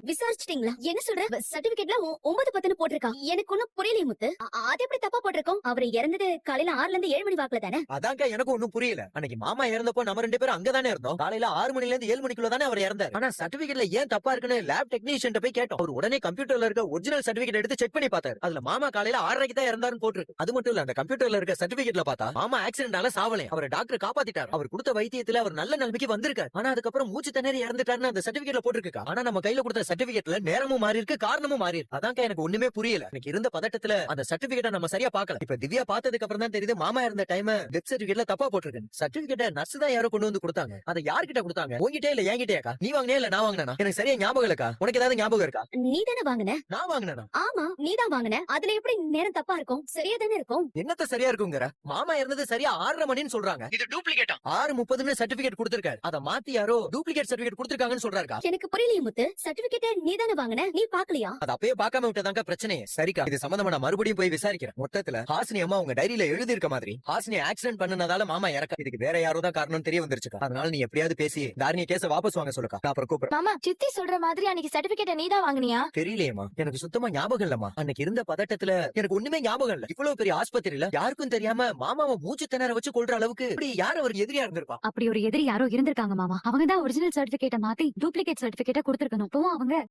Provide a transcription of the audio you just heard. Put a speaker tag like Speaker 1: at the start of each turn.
Speaker 1: விசாரிச்சிட்டீங்களா? என்ன சொல்ற? சர்டிபிகேட்ல 9:10 போட்டிருக்கா. எனக்கு ஒண்ணும் புரியலையே முத்து. அது எப்படி தப்பா போட்டிருக்கோம்? அவர் இறந்தது காலையில 6ல இருந்து 7 மணி வாக்குல தானே?
Speaker 2: அதாங்க எனக்கு ஒண்ணும் புரியல. அன்னைக்கு மாமா இறந்தப்போ நம்ம 2 பேரும் அங்கதானே இருந்தோம். காலையில 6 மணில இருந்து 7 மணிக்குள்ள தானே அவர் இறந்தார். ஆனா சர்டிபிகேட்ல ஏன் தப்பா இருக்குன்னு லேப் டெக்னீஷியன் போய் கேட்டோம். அவர் உடனே கம்ப்யூட்டர்ல இருக்க ஒரிஜினல் சர்டிபிகேட் எடுத்து செக் பண்ணி பார்த்தாரு. அதுல மாமா காலையில 6:30க்கு தான் இறந்தாருன்னு போட்டிருக்கு. அது மட்டும் இல்ல, அந்த கம்ப்யூட்டர்ல இருக்க சர்டிபிகேட்ல பார்த்தா மாமா ஆக்சிடென்டால சாவலே. அவரை டாக்டர் காப்பாத்திட்டார். அவர் கொடுத்த வைத்தியத்துல அவர் நல்ல நிலைமைக்கு வந்திருக்காரு. ஆனா அதுக்கப்புறம் மூச்சு திணறி இறந்துட்டாருன்னு அந்த சர்டிபிகேட்ல போட்டிருக்கு. ஆனா நம்ம கையில கொடுத்த சர்டிபிகேட்ல நேரமும் மாறி இருக்கு, காரணமும் மாறி இருக்கு. அதான் எனக்கு ஒண்ணுமே புரியல. எனக்கு இருந்த பதட்டத்துல அந்த சர்டிபிகேட்டை நம்ம சரியா பார்க்கல. இப்ப திவ்யா பார்த்ததுக்கு அப்புறம் தான் தெரியுது மாமா இருந்த டைம் டெத் சர்டிபிகேட்ல தப்பா போட்டிருக்கு. சர்டிபிகேட்டை நர்ஸ் தான் யாரோ கொண்டு வந்து கொடுத்தாங்க. அதை யார்கிட்ட கொடுத்தாங்க? உங்ககிட்ட இல்ல என்கிட்டயாக்கா? நீ வாங்கினே இல்ல நான் வாங்கினா? எனக்கு சரியா ஞாபகம் இல்லக்கா. உனக்கு ஏதாவது ஞாபகம் இருக்கா?
Speaker 1: நீ தானே வாங்குன?
Speaker 2: நான் வாங்கினா?
Speaker 1: ஆமா, நீதான் வாங்குன. அதுல எப்படி நேரம் தப்பா இருக்கும்? சரியா தானே இருக்கும்.
Speaker 2: என்னத்த சரியா இருக்குங்கிற? மாமா இருந்தது சரியா 6:30 மணின்னு சொல்றாங்க. இது டூப்ளிகேட்டா? 6:30ன்னு சர்டிபிகேட் கொடுத்திருக்காரு. அத மாத்தி யாரோ டூப்ளிகேட் சர்டிபிகேட் கொடுத்திருக்காங்கன்னு சொல்றாருக்கா.
Speaker 1: எனக்கு புரியலையே முத்து. சர்டிபிகேட்டை நீ தானே வாங்குன. நீ பாக்கலையா?
Speaker 2: அது அப்பயே பார்க்காம விட்டதாங்க பிரச்சனையே. சரிக்கா, இது சம்பந்தமா நான் மறுபடியும் போய் விசாரிக்கிறேன். மொத்தத்துல ஹாசினி அம்மா உங்க டைரியில எழுதி இருக்க மாதிரி ஹாசினி ஆக்சிடென்ட் பண்ணனால மாமா இறக்க, இதுக்கு வேற யாரோ தான் காரணம் தெரிய வந்துருச்சுக்கா. அதனால நீ எப்படியாவது பேசி தாரிணிய கேஸ வாபஸ் வாங்க சொல்லுக்கா. நான் அப்புறம் கூப்பிடுறேன்.
Speaker 3: மாமா, சித்தி சொல்ற மாதிரி அன்னைக்கு சர்டிபிகேட்டை நீ தான் வாங்குனியா?
Speaker 2: தெரியலையேமா, எனக்கு சுத்தமா ஞாபகம் இல்லம்மா. அன்னைக்கு இருந்த பதட்டத்துல எனக்கு ஒண்ணுமே ஞாபகம் இல்ல. இவ்வளவு பெரிய ஆஸ்பத்திரியில யாருக்கும் தெரியாம மாமாவை மூச்சு திணற வச்சு கொல்ற அளவுக்கு இப்படி யார் அவருக்கு எதிரியா இருந்திருப்பா?
Speaker 4: அப்படி ஒரு எதிரி யாரோ இருந்திருக்காங்க மாமா. அவங்க தான் ஒரிஜினல் சர்டிபிகேட்டை மாத்தி டூப்ளிகேட் சர்டிபிகேட்டை கொடுத்திருக்கணும். இப்போ அவங்க